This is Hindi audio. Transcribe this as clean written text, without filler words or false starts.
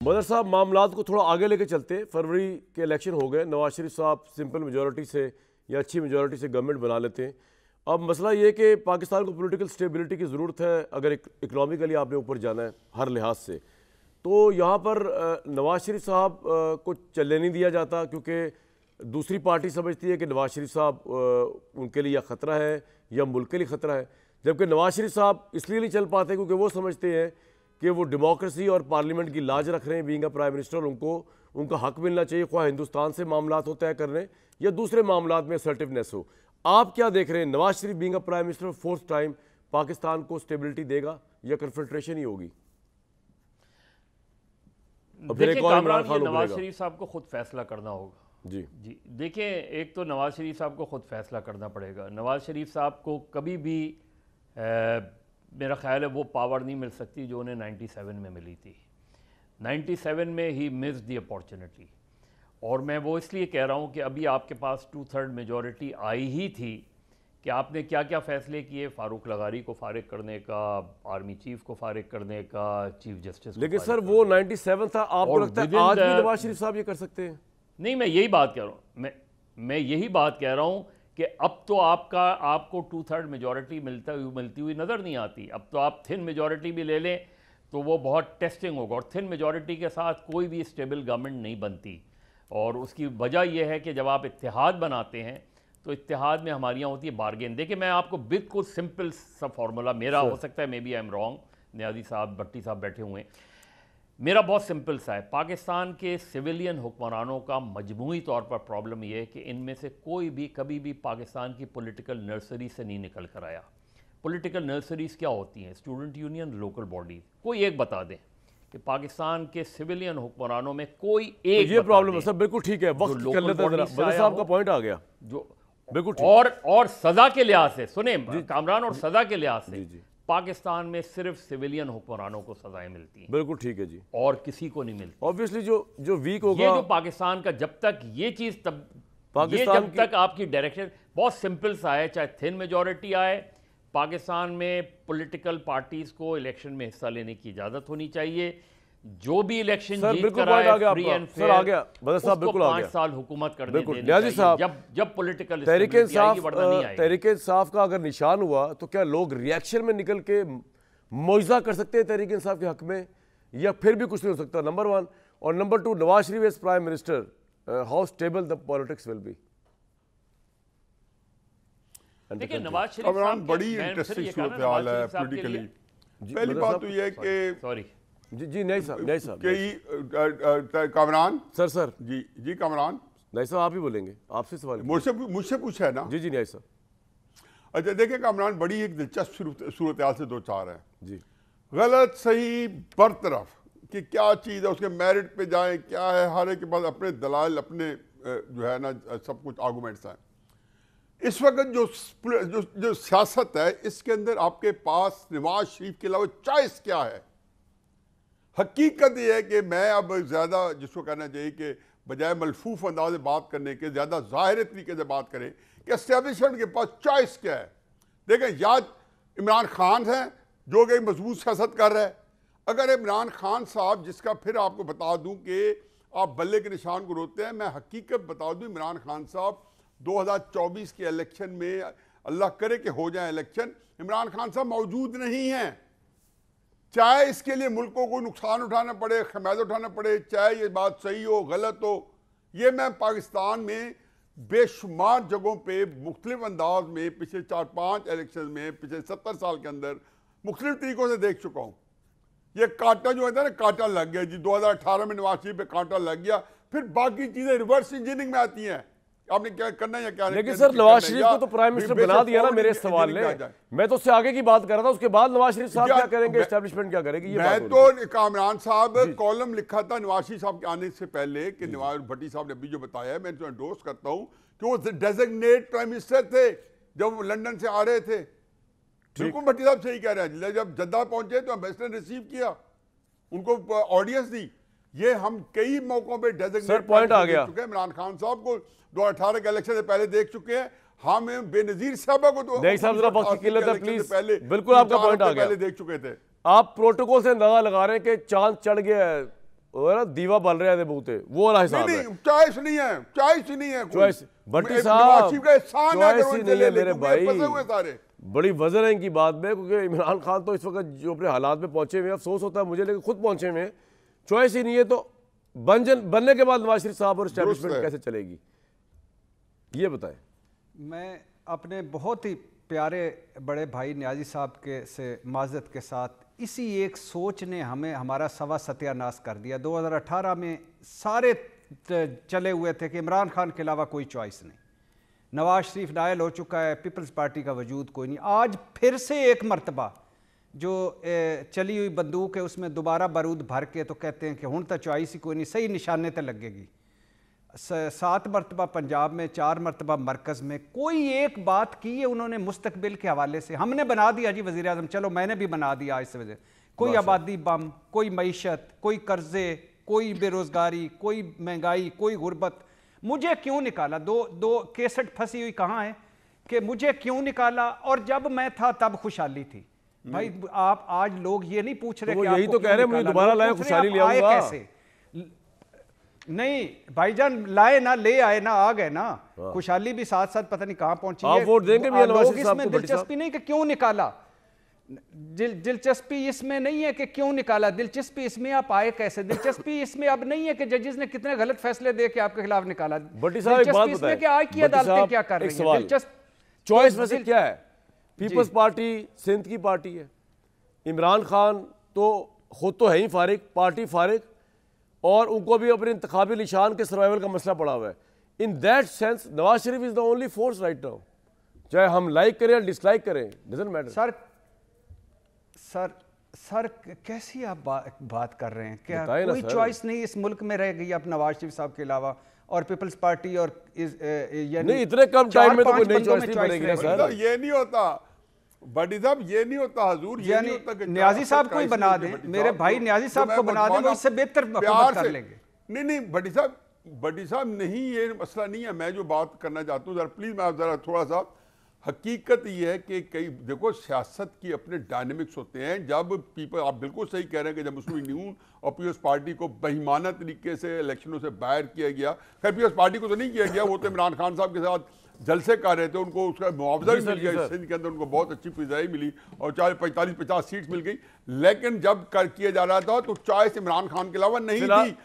मदर साहब, मामलात को थोड़ा आगे लेके चलते। फरवरी के इलेक्शन हो गए, नवाज शरीफ साहब सिंपल मेजॉरिटी से या अच्छी मेजॉरिटी से गवर्नमेंट बना लेते हैं। अब मसला ये कि पाकिस्तान को पॉलिटिकल स्टेबिलिटी की ज़रूरत है अगर इकनॉमिकली आपने ऊपर जाना है हर लिहाज से। तो यहाँ पर नवाज शरीफ साहब को चलने नहीं दिया जाता क्योंकि दूसरी पार्टी समझती है कि नवाज शरीफ साहब उनके लिए या ख़तरा है या मुल्क के लिए ख़तरा है, जबकि नवाज शरीफ साहब इसलिए नहीं चल पाते क्योंकि वो समझते हैं कि वो डेमोक्रेसी और पार्लियामेंट की लाज रख रहे हैं बीइंग अ प्राइम मिनिस्टर। उनको उनका हक मिलना चाहिए, ख्वाह हिंदुस्तान से मामलात हो तय करने या दूसरे मामलात में असर्टिवनेस हो। आप क्या देख रहे हैं, Nawaz Sharif being a prime minister fourth time Pakistan को स्टेबिलिटी देगा या कन्फ्रंट्रेशन ही होगी? नवाज शरीफ साहब को खुद फैसला करना होगा। जी देखिए, एक तो नवाज शरीफ साहब को खुद फैसला करना पड़ेगा। नवाज शरीफ साहब को कभी भी मेरा ख्याल है वो पावर नहीं मिल सकती जो उन्हें 97 में मिली थी। 97 में ही मिस दी अपॉर्चुनिटी। और मैं वो इसलिए कह रहा हूँ कि अभी आपके पास 2/3 मेजॉरिटी आई ही थी कि आपने क्या क्या फ़ैसले किए, फारूक लगारी को फारिग करने का, आर्मी चीफ को फारिग करने का, चीफ जस्टिस। लेकिन सर वो 97 था, आपको लगता है आज भी नवाज शरीफ साहब ये कर सकते हैं? नहीं, मैं यही बात कह रहा हूँ, मैं यही बात कह रहा हूँ कि अब तो आपको 2/3 मेजॉरिटी मिलती हुई नज़र नहीं आती। अब तो आप थिन मेजॉरिटी भी ले लें तो वो बहुत टेस्टिंग होगा, और थिन मेजॉरिटी के साथ कोई भी स्टेबल गवर्नमेंट नहीं बनती। और उसकी वजह यह है कि जब आप इत्तेहाद बनाते हैं तो इत्तेहाद में हमारी यहाँ होती है बार्गेन। देखिए, मैं आपको बिल्कुल सिंपल सा फार्मूला, मेरा हो सकता है maybe I am wrong, Niazi साहब, भट्टी साहब बैठे हुए हैं, मेरा बहुत सिंपल सा है। पाकिस्तान के सिविलियन हुक्मरानों का मजमूई तौर पर प्रॉब्लम यह है कि इनमें से कोई भी कभी भी पाकिस्तान की पॉलिटिकल नर्सरी से नहीं निकल कर आया। पॉलिटिकल नर्सरीज क्या होती हैं? Student union, local bodies. कोई एक बता दें कि पाकिस्तान के सिविलियन हुक्मरानों में कोई एक, ये प्रॉब्लम है सर, बिल्कुल ठीक है, वक्त कर लेते हैं, बड़े साहब का पॉइंट आ गया जो बिल्कुल। और सजा के लिहाज से सुने कामरान, और सजा के लिहाज से पाकिस्तान में सिर्फ सिविलियन हुक्मरानों को सजाएं मिलती हैं। बिल्कुल ठीक है जी, और किसी को नहीं मिलती। ऑब्वियसली जो वीक होगा, ये जो पाकिस्तान का जब तक ये चीज जब तक आपकी डायरेक्शन बहुत सिंपल सा है, चाहे थिन मेजॉरिटी आए, पाकिस्तान में पॉलिटिकल पार्टीज को इलेक्शन में हिस्सा लेने की इजाजत होनी चाहिए। जो भी इलेक्शन जीत कर आए फ्री एंड फेयर, आ गया बदर साहब, बिल्कुल आ गया। 5 साल हुकूमत करने देनी चाहिए जब पॉलिटिकल तहरीक इंसाफ का अगर निशान हुआ तो क्या लोग रिएक्शन में निकल के मुआवजा कर सकते हैं तहरीक इंसाफ के हक में, या फिर भी कुछ नहीं हो सकता? नंबर 1। और number 2, Nawaz Sharif as prime minister, how stable the politics will be? देखिए, नवाज शरीफ साहब बड़ी इंटरेस्टिंग सूरत हाल है पॉलिटिकली। पहली बात तो यह है कि सॉरी जी नहीं साहब कामरान सर जी कामरान नहीं साहब, आप ही बोलेंगे, आपसे सवाल मुझसे पूछा है ना? जी नहीं साहब। अच्छा देखिए कामरान, बड़ी एक दिलचस्प सूरत हाल से दो चार है जी, गलत सही बरतरफ कि क्या चीज़ है, उसके मेरिट पे जाएं, क्या है, हर एक के पास अपने दलाल, अपने जो है ना सब कुछ आर्गूमेंट्स हैं। इस वक्त जो सियासत है, इसके अंदर आपके पास नवाज शरीफ के अलावा चॉइस क्या है? हकीकत यह है कि मैं अब ज़्यादा जिसको कहना चाहिए कि बजाय मलफूफ अंदाज से बात करने के ज़्यादा ज़ाहिर तरीके से बात करें कि एस्टेब्लिशमेंट के पास चॉइस क्या है। देखें, या इमरान खान है जो कि मजबूत सियासत कर रहा है। अगर इमरान खान साहब, जिसका फिर आपको बता दूं कि आप बल्ले के निशान को रोकते हैं, मैं हकीकत बता दूं, इमरान खान साहब 2024 के इलेक्शन में, अल्लाह करे कि हो जाए इलेक्शन, इमरान खान साहब मौजूद नहीं हैं। चाहे इसके लिए मुल्क को कोई नुकसान उठाना पड़े, खमियाजा उठाना पड़े, चाहे ये बात सही हो गलत हो, ये मैं पाकिस्तान में बेशुमार जगहों पे मुख्तलिफ अंदाज में पिछले 4-5 इलेक्शन में पिछले 70 साल के अंदर मुख्तलिफ तरीकों से देख चुका हूँ। ये कांटा जो है ना, कांटा लग गया जी, 2018 में नवाज शरीफ पे कांटा लग गया, फिर बाकी चीजें रिवर्स इंजीनियरिंग में आती हैं। आपने क्या करना है या क्या? लेकिन सर नवाज शरीफ को तो प्राइम मिनिस्टर बना दिया ना मेरे सवाल ने, मैं तो उससे आगे की बात कर रहा था। उसके बाद नवाज शरीफ साहब क्या करेंगे, एस्टेब्लिशमेंट क्या करेगी? ये मैं तो कामरान साहब कॉलम लिखा था नवाज शरीफ साहब के आने से पहले कि नवाज भट्टी साहब ने अभी जो बताया, मैं तो एंडोर्स करता हूं कि वो डेजिग्नेट प्राइम मिनिस्टर थे जब लंदन से आ रहे थे। बिल्कुल भट्टी साहब सही कह रहे हैं। जब जद्दा पहुंचे तो एम्बेसडर ने रिसीव किया, उनको ऑडियंस दी। ये हम कई मौकों पे डेजिग्नेट पॉइंट आ गया इमरान खान साहब को 2018 के इलेक्शन से पहले देख चुके हैं। हम बेनजीर साहबा को तो नहीं साहब, जरा वक्त की किल्लत है प्लीज, बिल्कुल आपका पॉइंट आ गया। पहले देख चुके थे। आप प्रोटोकॉल से अंदाजा लगा रहे हैं कि चांद चढ़ गया है वो है ना दीवा बन रहे थे बूते, वो वाला हिसाब है। चॉइस नहीं है, चॉइस ही नहीं है, चॉइस भट्टी नवाज शरीफ का एहसान है अगर चॉइस ही उनसे नहीं ले है ले, मेरे क्योंकि भाई। फंसे हुए सारे। बड़ी वजन है इनकी बात में, क्योंकि इमरान खान तो इस वक्त जो अपने हालात में पहुंचे हुए हैं, अफसोस होता है मुझे, लेकिन खुद पहुंचे हुए हैं। चॉइस ही नहीं है तो बनने के बाद नवाज शरीफ साहब और एस्टैब्लिशमेंट कैसे चलेगी, ये बताएं। मैं अपने बहुत ही प्यारे बड़े भाई न्याजी साहब के से माजरत के साथ, इसी एक सोच ने हमें हमारा सवा सत्यानाश कर दिया। 2018 में सारे चले हुए थे कि इमरान खान के अलावा कोई चॉइस नहीं, नवाज शरीफ नायल हो चुका है, पीपल्स पार्टी का वजूद कोई नहीं। आज फिर से एक मरतबा जो चली हुई बंदूक है उसमें दोबारा बारूद भर के तो कहते हैं कि हुण तो चॉइस ही कोई नहीं, सही निशाने तो लगेगी। 7 मरतबा पंजाब में, 4 मरतबा मरकज़ में, कोई एक बात की है उन्होंने मुस्तकबिल के हवाले से। हमने बना दिया जी वज़ीर आज़म, चलो मैंने भी बना दिया इस वजह, कोई आबादी बम, कोई मईशत, कोई कर्जे, कोई बेरोज़गारी, कोई महंगाई, कोई गुर्बत। मुझे क्यों निकाला? दो केसट फंसी हुई कहाँ है कि मुझे क्यों निकाला, और जब मैं था तब खुशहाली थी। भाई आप आज लोग ये नहीं पूछ रहे तो कि यही तो कह रहे हैं मुझे दोबारा लाया, खुशहाली ले आऊंगा। कैसे नहीं भाईजान, लाए ना, ले आए ना, आ गए ना, खुशहाली भी साथ साथ पता नहीं कहां पहुंची है। वोट देंगे भी नवाज शरीफ साहब को। दिलचस्पी नहीं कि क्यों निकाला, दिलचस्पी इसमें नहीं है कि क्यों निकाला, दिलचस्पी इसमें आप आए कैसे। दिलचस्पी इसमें अब नहीं है कि जजेस ने कितने गलत फैसले दे के आपके खिलाफ निकाला। भट्टी साहब एक बात बताएं, कि आज की अदालतें क्या कर रही हैं। दिलचस्प चॉइस वैसे क्या है? पीपल्स पार्टी सिंध की पार्टी है, इमरान खान तो खुद तो है ही फारिग, पार्टी फारिग, और उनको भी अपने इंतखाबी निशान के सर्वाइवल का मसला पड़ा हुआ है। In that sense Nawaz Sharif is the only force right now, चाहे हम लाइक करें या डिसलाइक करें, डजंट मैटर। सर कैसी आप बात कर रहे हैं? क्या बताएं ना कोई सर। चॉइस नहीं इस मुल्क में रह गई अब नवाज शरीफ साहब के अलावा, और पीपल्स पार्टी और नहीं, इतने कम टाइम में तो कोई नई चॉइस नहीं बनेगी ना सर। ये नहीं होता बड़ी साहब, ये नहीं होता हजूर, ये नहीं होता कि न्याजी साहब को ही बना दें, मेरे भाई न्याजी साहब को बना दें, वो इससे बेहतर हुकूमत कर लेंगे। नहीं बड़ी साहब नहीं, ये मसला नहीं है। मैं जो बात करना चाहता हूँ, जरा प्लीज मैं जरा थोड़ा सा, हकीकत ये है कि कई देखो सियासत की अपने डायनेमिक्स होते हैं। जब पीपल, आप बिल्कुल सही कह रहे हैं कि जब मुस्लिम यूनियन और पीपल्स पार्टी को बेईमाना तरीके से इलेक्शनों से बाहर किया गया, खैर पीपल्स पार्टी को तो नहीं किया गया, वो तो इमरान खान साहब के साथ जलसे कर रहे थे, उनको उसका मुआवजा भी मिल गया, सिंध के अंदर उनको बहुत अच्छी फिजाई मिली और 45-50 सीट्स मिल गई। लेकिन जब किया जा रहा था तो चॉइस इमरान खान के अलावा नहीं थी,